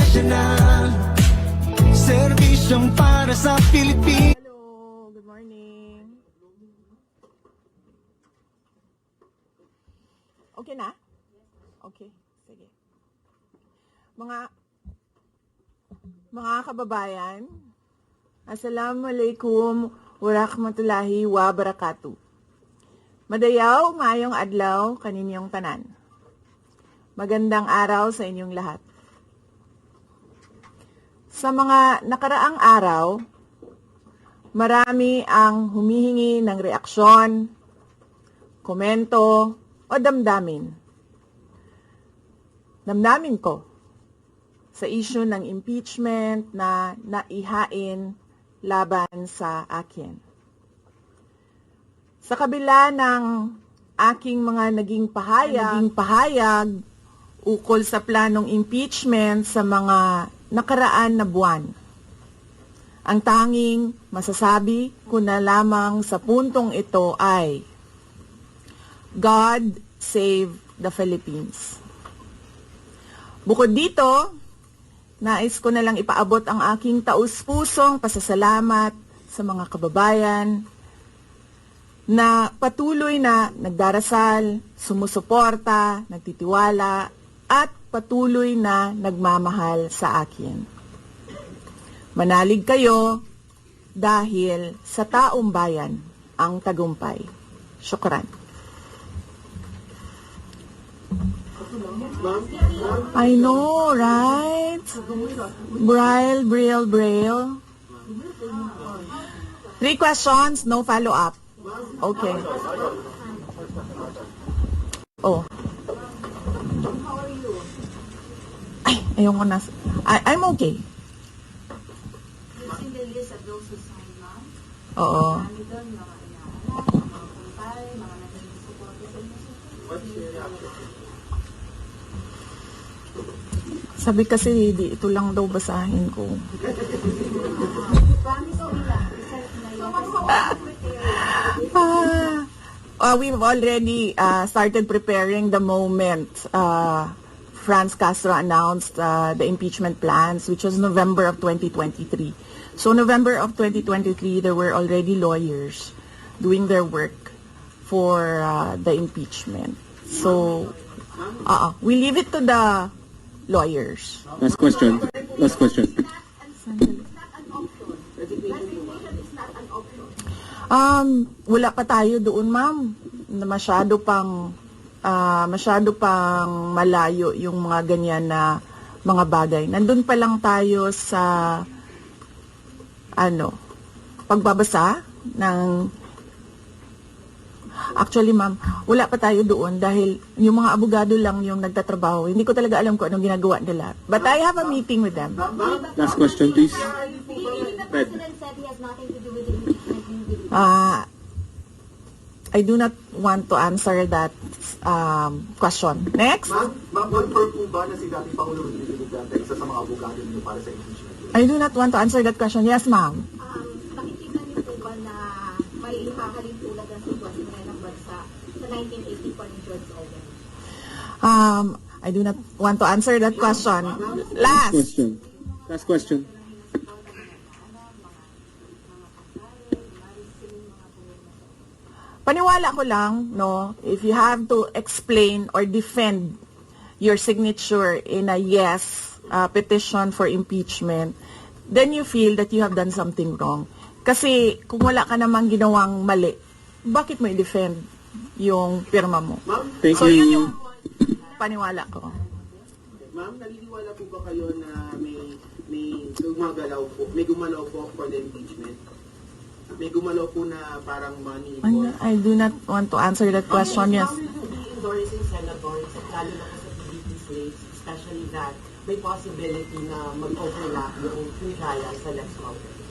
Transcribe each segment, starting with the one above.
nasyonal, serbisyong para sa Pilipinas. Hello, good morning. Okay na? Okay, sige. Mga kababayan, Assalamualaikum warahmatullahi wabarakatuh. Madayaw, maayong adlaw, kaninyong tanan. Magandang araw sa inyong lahat. Sa mga nakaraang araw, marami ang humihingi ng reaksyon, komento, o damdamin. Damdamin ko sa issue ng impeachment na naihain laban sa akin. Sa kabila ng aking mga naging pahayag ukol sa planong impeachment sa mga nakaraan na buwan, ang tanging masasabi ko na lamang sa puntong ito ay God save the Philippines. Bukod dito, nais ko na lang ipaabot ang aking taus-pusong pasasalamat sa mga kababayan na patuloy na nagdarasal, sumusuporta, nagtitiwala, at patuloy na nagmamahal sa akin. Manalig kayo dahil sa taong bayan ang tagumpay. Syukran. I know, right? Braille. 3 questions, no follow-up. Okay. Oh. Ay, ayoko na. I'm okay. Using the list of those who signed now, Oo. marami doon, mga kumpay, mga naging supporter sa inyo. Sabi kasi, di ito lang daw basahin ko. Promise nila, reset na yun. We've already started preparing the moment Franz Castro announced the impeachment plans, which was November of 2023. So November of 2023, there were already lawyers doing their work for the impeachment. So we leave it to the lawyers. Last question. Wala pa tayo doon, ma'am. Masyado pang malayo yung mga ganyan na mga bagay. Nandun pa lang tayo sa pagbabasa ng. Actually, ma'am, wala pa tayo doon dahil yung mga abogado lang yung nagtatrabaho. Hindi ko talaga alam kung anong ginagawa nila. But I have a meeting with them. Last question, please. The president said he has nothing to do with the impeachment. I do not want to answer that question. Next. Ma'am, confirm po ba na si dating Pangulo Rodrigo Duterte isa sa mga abogado niyo para sa impeachment? I do not want to answer that question. Yes, ma'am. Nakikita niyo po ba na may ihahalin tulad ng sitwasyon ngayon ng bansa sa 1984 ni George Orwell? I do not want to answer that question. Last. Last question. Paniwala ko lang, no, if you have to explain or defend your signature in a yes petition for impeachment, then you feel that you have done something wrong. Kasi kung wala ka namang ginawang mali, bakit mo i-defend yung pirma mo? Thank So you. yun yung paniwala ko. Ma'am, naniniwala po ba kayo na may gumalaw po for the impeachment? May gumalaw po na parang money for... I do not want to answer that question. Yes. Endorsing senators, lalo na sa PDP slates, especially that may possibility na mag-overlap yung trial sa next Congress?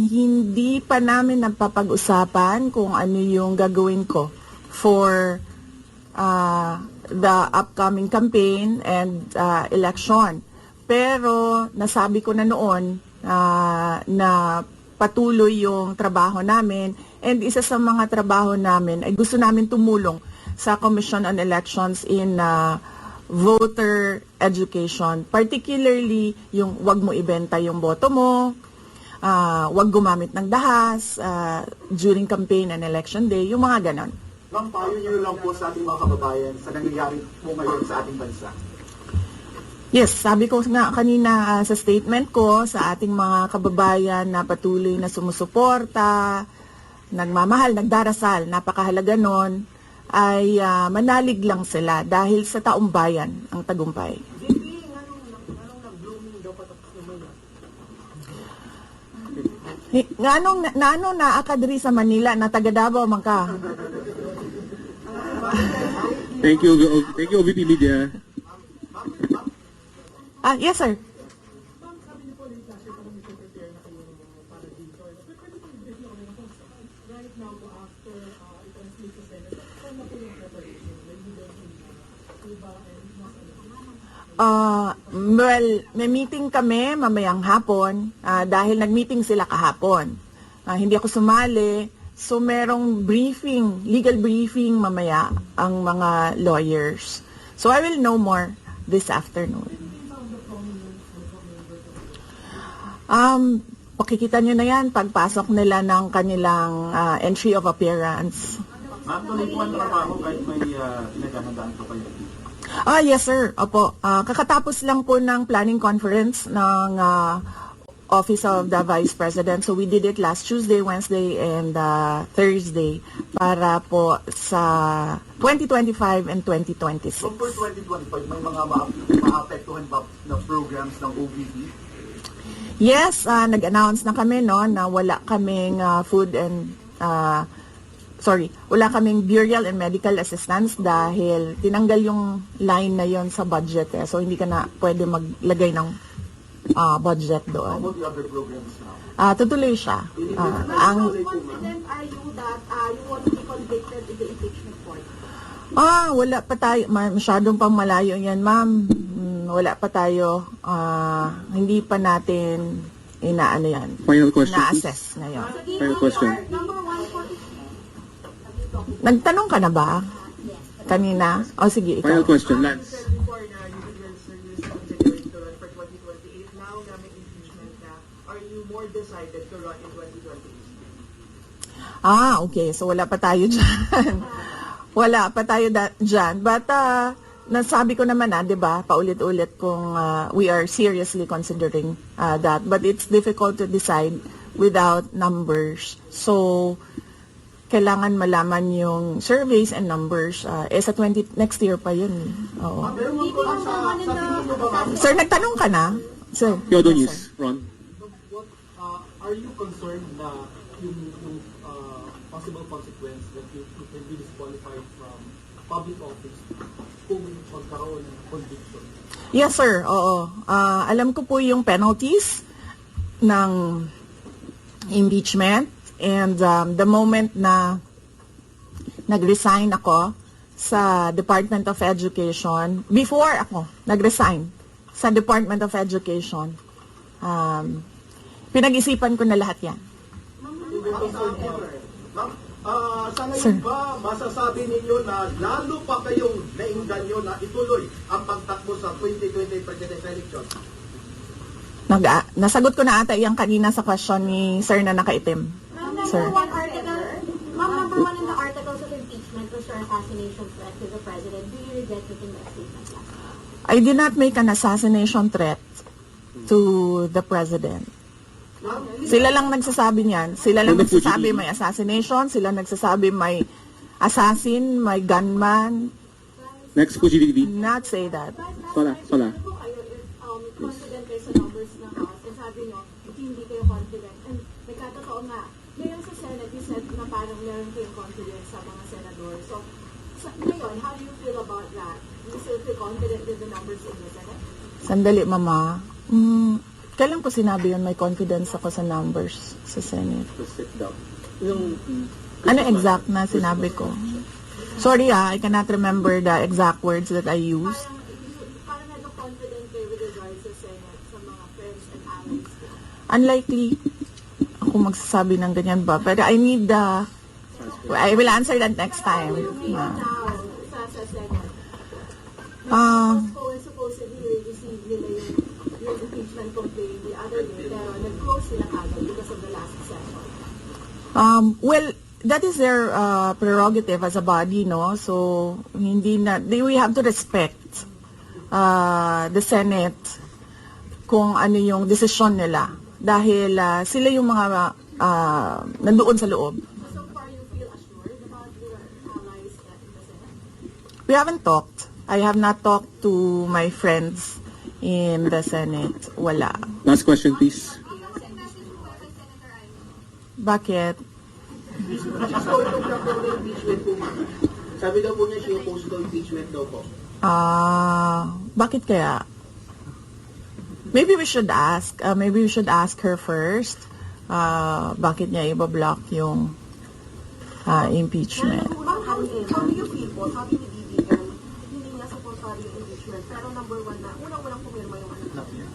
Hindi pa namin napapag-usapan kung ano yung gagawin ko for the upcoming campaign and election. Pero nasabi ko na noon na patuloy yung trabaho namin, and isa sa mga trabaho namin ay gusto namin tumulong sa Commission on Elections in voter education, particularly yung wag mo ibenta yung boto mo, wag gumamit ng dahas during campaign and election day, yung mga ganon. Ma'am, payo niyo lang po sa ating mga kababayan sa nangyayari po ngayon sa ating bansa. Yes, sabi ko nga kanina sa statement ko sa ating mga kababayan na patuloy na sumusuporta, nagmamahal, nagdarasal, napakahalaga nun, ay manalig lang sila dahil sa taong bayan ang tagumpay. Nganong naakadri sa Manila na taga Davao man ka? Thank you, OVP Media. Yes, sir. Well, may meeting kami mamayang hapon dahil nag-meeting sila kahapon. Hindi ako sumali, so merong briefing, legal briefing mamaya ang mga lawyers. So I will know more this afternoon. Pakikita nyo na yan pagpasok nila ng kanilang entry of appearance. Ma'am, tuloy po ang trabaho kahit may pinaghahandaan po kayo. Yes sir, opo. Kakatapos lang po ng planning conference ng Office of the Vice President. So we did it last Tuesday, Wednesday, and Thursday para po sa 2025 and 2026. So for 2025, may mga maapektuhan ba na programs ng OVP? Yes, nag-announce na kami no na wala kaming food and wala kaming burial and medical assistance dahil tinanggal yung line na yon sa budget eh. So hindi ka na pwede maglagay ng budget How doon. about the other programs now? Tutuloy siya. How confident are you that you won't be convicted in the impeachment court? Wala pa tayo. Masyadong pang malayo yan, ma'am. Wala pa tayo. Hindi pa natin inaano yan. Final question, Na-assess ngayon. Final question. Number one for Nagtanong ka na ba? Kanina? O sige, ikaw. Final question, Lance. Before na you were serious considering to run for 2028, now na may impeachment na, are you more decided to run in 2028? Okay. So wala pa tayo dyan. Wala pa tayo dyan. But nasabi ko naman di ba, paulit-ulit kung we are seriously considering that. But it's difficult to decide without numbers. So kailangan malaman yung surveys and numbers. Sa next year pa yun. Oo. Sir, nagtanong ka na? Sir. Kyodo News, Ron. Are you concerned na yung possible consequence that you can be disqualified from public office kung magkaroon ng conviction? Yes, sir. Oo. Alam ko po yung penalties ng impeachment. And the moment na nag-resign ako sa Department of Education, before ako nag-resign sa Department of Education, pinag-isipan ko na lahat yan. Sa ngayon ba masasabi ninyo na lalo pa kayong nainganyo na ituloy ang pagtakbo sa 2020 presidential election? Nasagot ko na ata yung kanina sa question ni Sir na nakaitim. Sir. Number one in the articles of impeachment was your assassination threat to the president. Do you regret making that statement last night? I did not make an assassination threat to the president. Sila lang nagsasabi niyan. Sila lang nagsasabi may assassination. Sila nagsasabi may assassin, may gunman. Next po, GDB. Not say that. Sola. Kung kayo, confident kayo sa numbers ng House, and sabi nyo, hindi kayo confident. And nagkatotoo nga, ngayon sa Senate, you said na parang meron kayong confidence sa mga senador. So, ngayon, how do you feel about that? Do you still feel confident with the numbers in the Senate? Sandali, Mama. Kailan ko sinabi yun may confidence ako sa numbers sa Senate? Ano exact na sinabi ko? Sorry I cannot remember the exact words that I used. Parang nag-confident kayo with regards sa Senate, sa mga friends and allies ko. Unlikely ako magsasabi ng ganyan ba. Pero I will answer that next time. Now, sa Senate, Supposedly, received nila yung impeachment complaint the other day, pero nag-close sila agad because of the last session. Well, that is their prerogative as a body, no? So, we have to respect the Senate kung ano yung desisyon nila. Dahil sila yung mga nandoon sa loob. So far, you feel assured about your allies in the Senate? We haven't talked. I have not talked to my friends in the Senate. Wala. Last question, please. Bakit? Ito siya po ng impeachment po, ma'am. Sabi daw po niya siya opposed to impeachment daw po. Bakit kaya? Maybe we should ask. Maybe we should ask her first. Bakit niya i-block yung impeachment? Ma'am, how do you feel po? Sabi ni DDM, hindi niya supportado yung impeachment. Pero number one na, unang-unang pumirma yung anak niya.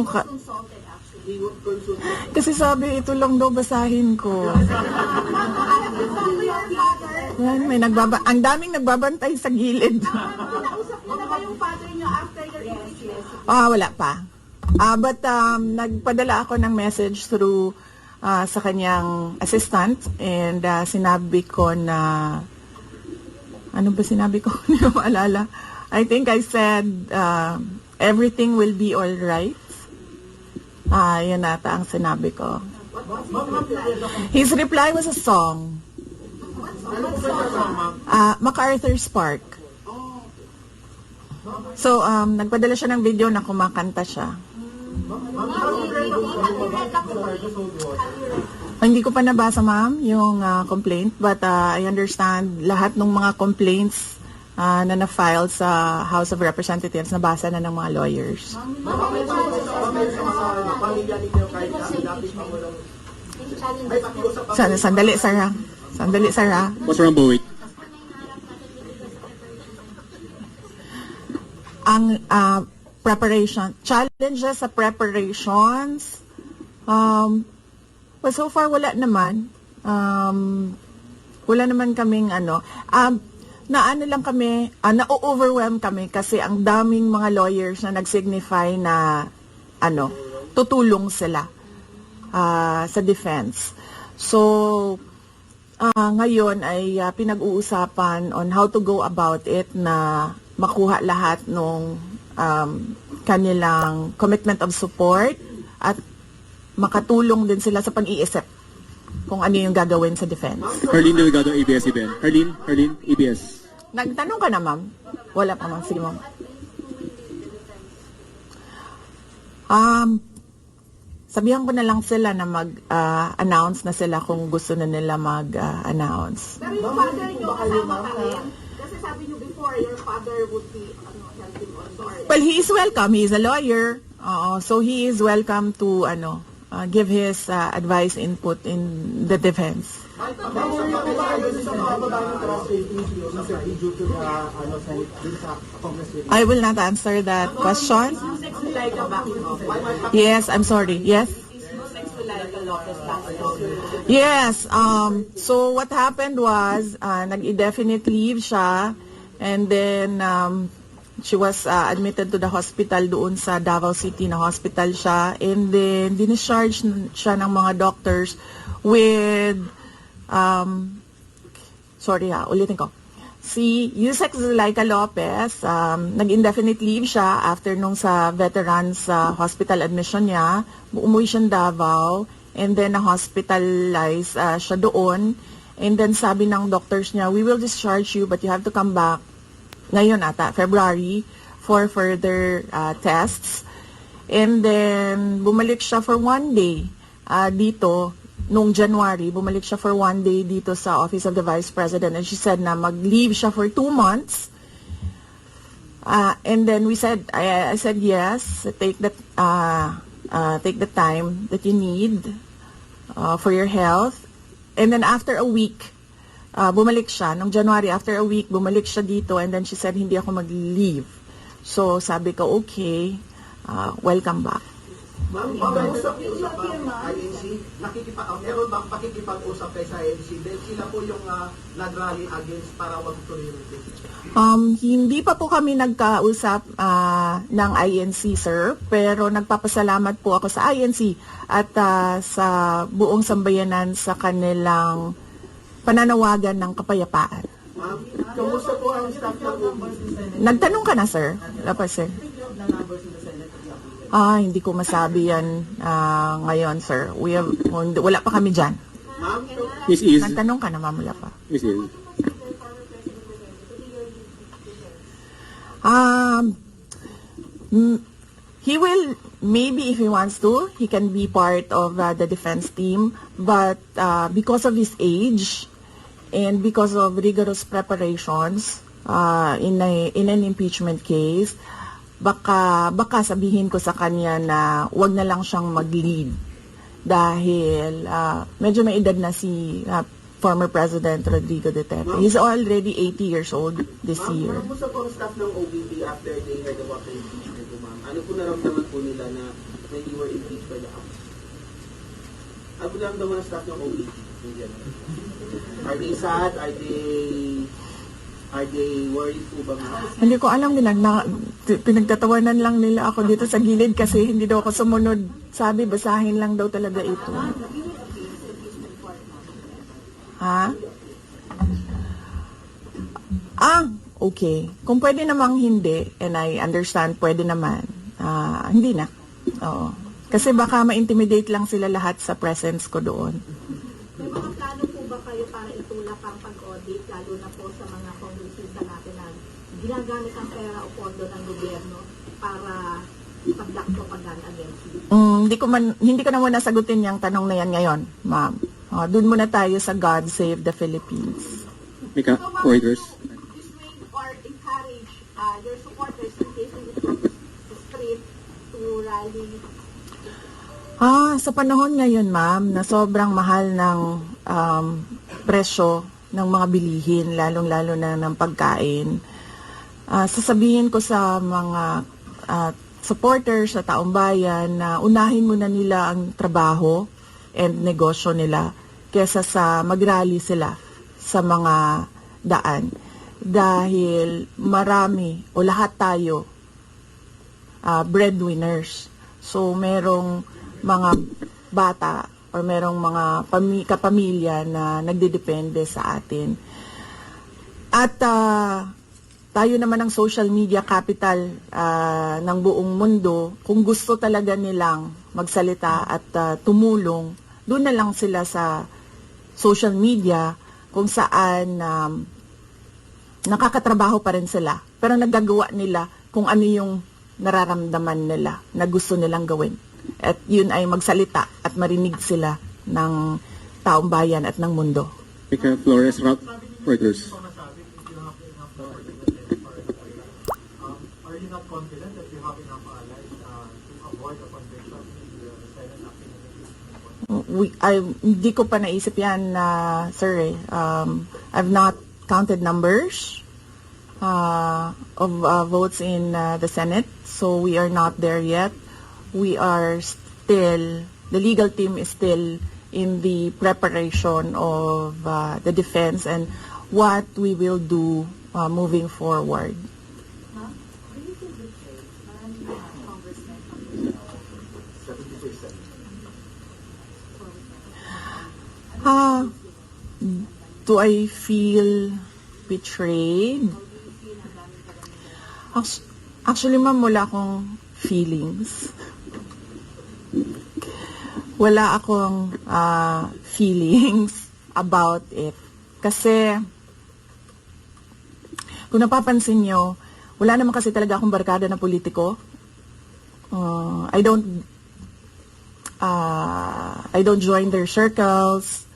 Consulted, actually. He would consult with Kasi sabi, ito lang daw basahin ko. Yan, ang daming nagbabantay sa gilid. Kinausap niyo na ba yung father niyo after your impeachment? Wala pa. But nagpadala ako ng message through sa kanyang assistant and sinabi ko na ano ba sinabi ko? Hindi ko maalala. I think I said everything will be all right. Yun ata ang sinabi ko. His reply was a song. MacArthur's Park. So, nagpadala siya ng video na kumakanta siya. Hindi ko pa nabasa, ma'am, yung complaint, but I understand lahat ng mga complaints na na-file sa House of Representatives nabasa na ng mga lawyers. pamilya ninyo kahit na dati Pangulong. Ay, pakiusap pa. Sandali, Sarah. Sandali, Sarah. What's wrong, Bowick? Ang preparation, challenges sa preparations, well, so far wala naman. Wala naman kaming na lang kami, na-overwhelm kami kasi ang daming mga lawyers na nag-signify na tutulong sila sa defense. So, ngayon ay pinag-uusapan on how to go about it na makuha lahat ng kanilang commitment of support at makatulong din sila sa pag-iisip kung ano yung gagawin sa defense. Harleen Delgado, ABS-CBN. Harleen, ABS. Nagtanong ka na, ma'am? Wala pa, ma'am. Sige, ma'am. Sabihan ko na lang sila na mag-announce na sila kung gusto na nila mag-announce. Pero yung father niyo kasama pa rin? Kasi sabi niyo before, your father would be helping also. Well, he is welcome. He is a lawyer. So he is welcome to give his advice, input in the defense. I will not answer that question. Yes, I'm sorry. Yes? Yes. So what happened was, nag-indefinite leave siya, and then she was admitted to the hospital doon sa Davao City na hospital siya, and then discharge siya ng mga doctors with ulitin ko. Si Yusek Zulaika Lopez, nag-indefinite leave siya after nung sa veterans hospital admission niya. Umuwi siya Davao, and then na-hospitalize siya doon. And then sabi ng doctors niya, we will discharge you but you have to come back ngayon ata, February, for further tests. And then bumalik siya for 1 day dito. Noong January, bumalik siya for 1 day dito sa Office of the Vice President, and she said na mag-leave siya for 2 months. And then I said yes, take the time that you need for your health. And then after a week, bumalik siya. Noong January, after a week, bumalik siya dito, and then she said hindi ako mag-leave. So sabi ko, okay, welcome back. Ma'am, pakiusap ang INC, meron bang pakikipag-usap kayo sa INC? Dahil sila po yung nag-rally against para wag tuloy yung case. Hindi pa po kami nagkausap ng INC, sir, pero nagpapasalamat po ako sa INC at sa buong sambayanan sa kanilang pananawagan ng kapayapaan. Ma'am, kamusta po ang staff ng OBP? Nagtanong ka na, sir? Wala pa, sir. Hindi ko masabi yan ngayon, sir. Wala pa kami dyan. Ma'am, Miss Iz. Nagtanong ka na, ma'am, wala pa. Miss Iz. He will, maybe if he wants to, he can be part of the defense team. But because of his age and because of rigorous preparations in an impeachment case, baka sabihin ko sa kanya na wag na lang siyang mag-lead dahil medyo may edad na si former President Rodrigo Duterte. He's already 80 years old this year. Kamusta po ang staff ng OBP after they heard about the impeachment po, ma'am? Ano po naramdaman po nila na when you were impeached by the House? Ano po naramdaman ng staff ng OBP in general? Are they sad? Are they worried po ba, ma'am? Hindi ko alam, pinagtatawanan lang nila ako dito sa gilid kasi hindi daw ako sumunod. Sabi, basahin lang daw talaga ito. Ha? Okay. Kung pwede namang hindi, and I understand, pwede naman. Hindi na. Oo. Kasi baka ma-intimidate lang sila lahat sa presence ko doon. May mga plano po ba kayo para itulak ang pag-audit, lalo na po sa mga kongresista natin na ginagamit ang pera o pondo ng gobyerno para pag-block propaganda against you? Hindi ko na muna sagutin yung tanong na yan ngayon, ma'am. Doon muna tayo sa God Save the Philippines. Mika, Reuters. Dissuade or encourage your supporters in case they go to the street to rally? Sa panahon ngayon, ma'am, na sobrang mahal ng presyo ng mga bilihin, lalong-lalo na ng pagkain, sasabihin ko sa mga supporters sa taong bayan na unahin muna nila ang trabaho and negosyo nila kesa sa mag-rally sila sa mga daan. Dahil marami o lahat tayo breadwinners. So merong mga bata or merong mga kapamilya na nagdedepende sa atin. At tayo naman ang social media capital ng buong mundo. Kung gusto talaga nilang magsalita at tumulong, doon na lang sila sa social media kung saan nakakatrabaho pa rin sila. Pero nagagawa nila kung ano yung nararamdaman nila na gusto nilang gawin. At yun ay magsalita at marinig sila ng taong bayan at ng mundo. Mika Flores, Reuters. Are you not confident that you have enough allies to avoid a convention in the Senate acting in Hindi ko pa naisip yan, sir. I've not counted numbers of votes in the Senate, so we are not there yet. We are still, the legal team is still in the preparation of the defense and what we will do moving forward. Do I feel betrayed? Actually, ma'am, wala akong feelings. Wala akong feelings about it. Kasi, kung napapansin nyo, wala naman kasi talaga akong barkada na politiko. I don't join their circles.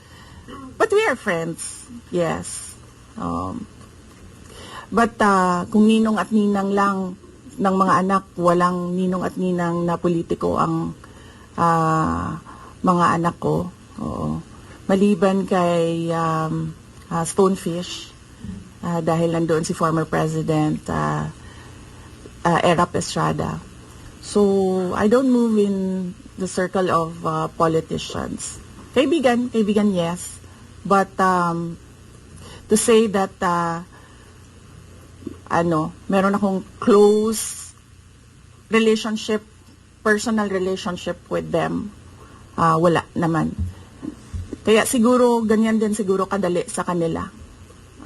But we are friends, yes. But kung ninong at ninang lang ng mga anak, walang ninong at ninang na politiko ang mga anak ko. Oo. Maliban kay Stonefish, dahil nandoon si former President Erap Estrada. So, I don't move in the circle of politicians. Kaibigan, yes. But to say that meron akong close relationship, personal relationship with them, wala naman. Kaya siguro, ganyan din siguro kadali sa kanila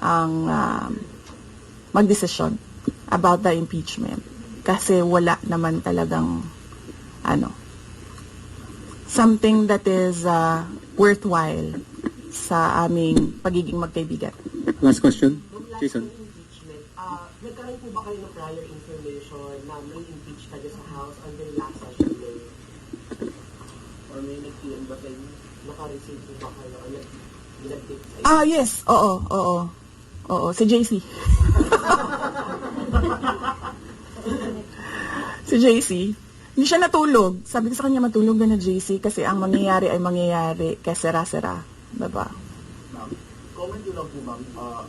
ang magdesisyon about the impeachment. Kasi wala naman talagang something that is worthwhile sa aming pagiging magkaibigan. Last question, Nung last Jason. ng impeachment, nagkaroon po ba kayo ng prior information na may impeach kayo sa House on the last session day? Or may nag-PM ba kayo? Naka-receive po ba kayo? Or nag-take? Yes. Oo. Si JC. Si JC. Hindi siya natulog. Sabi ko sa kanya, matulog na JC kasi ang mangyayari ay mangyayari kaya sera-sera. Diba? Comment yun lang po, ma'am.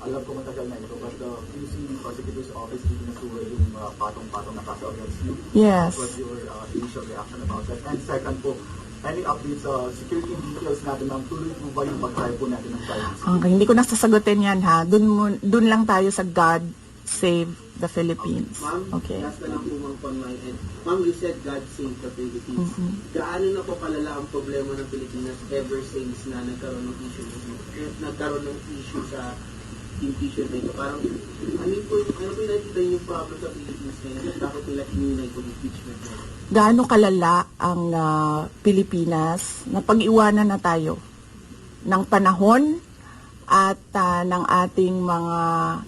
Alam ko matagal na ito, but the QC Prosecutor's Office dito na suwa yung patong-patong na kaso against you. Yes. What was your initial reaction about that? And second po, any updates sa security details natin, ma'am? Tuloy po ba yung pag-try po natin ng silence? Okay, hindi ko nasasagutin yan ha. Dun lang tayo sa God Save the Philippines. Ma'am, Okay. last na lang po ma'am on my end. Ma'am, you said God save the Philippines. Gaano na po palala ang problema ng Pilipinas ever since na nagkaroon ng issue sa impeachment na ito? Parang, ano po yung nakikita yung problem sa Pilipinas ngayon? At bakit nila ininay po impeachment na ito? Gaano kalala ang Pilipinas na pag-iwanan na tayo ng panahon at ng ating mga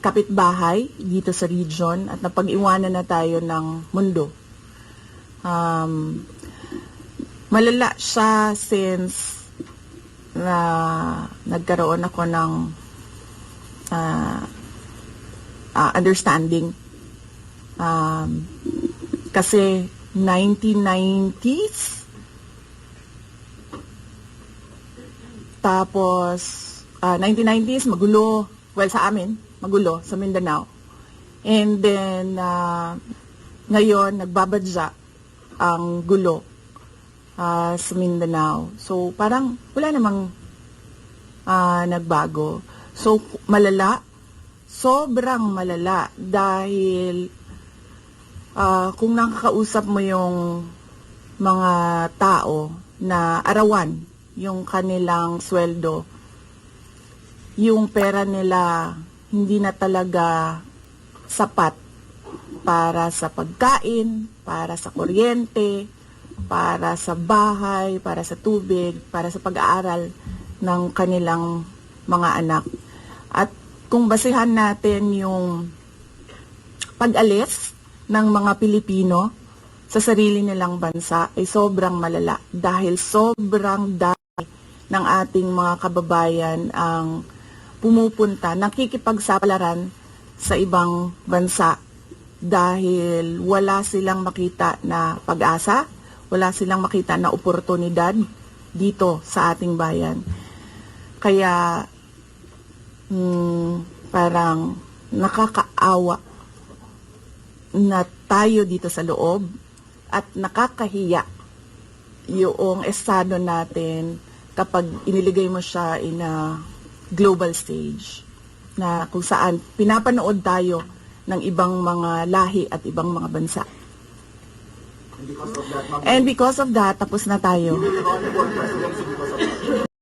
kapitbahay dito sa region at napag-iwanan na tayo ng mundo. Malala siya since na nagkaroon ako ng understanding. Kasi 1990s, tapos 1990s, magulo. Well, sa amin, magulo, sa Mindanao. And then, ngayon, nagbabadya ang gulo sa Mindanao. So, parang wala namang nagbago. So, malala. Sobrang malala. Dahil, kung nakakausap mo yung mga tao na arawan yung kanilang sweldo, yung pera nila hindi na talaga sapat para sa pagkain, para sa kuryente, para sa bahay, para sa tubig, para sa pag-aaral ng kanilang mga anak. At kung basehan natin yung pag-alis ng mga Pilipino sa sarili nilang bansa ay sobrang malala dahil sobrang dami ng ating mga kababayan ang pumupunta, nakikipagsapalaran sa ibang bansa dahil wala silang makita na pag-asa, wala silang makita na oportunidad dito sa ating bayan. Kaya parang nakakaawa na tayo dito sa loob at nakakahiya yung estado natin kapag iniligay mo siya in a global stage na kung saan pinapanood tayo ng ibang mga lahi at ibang mga bansa. And because of that, ma'am, And because of that, tapos na tayo. you will run for presidency because of that.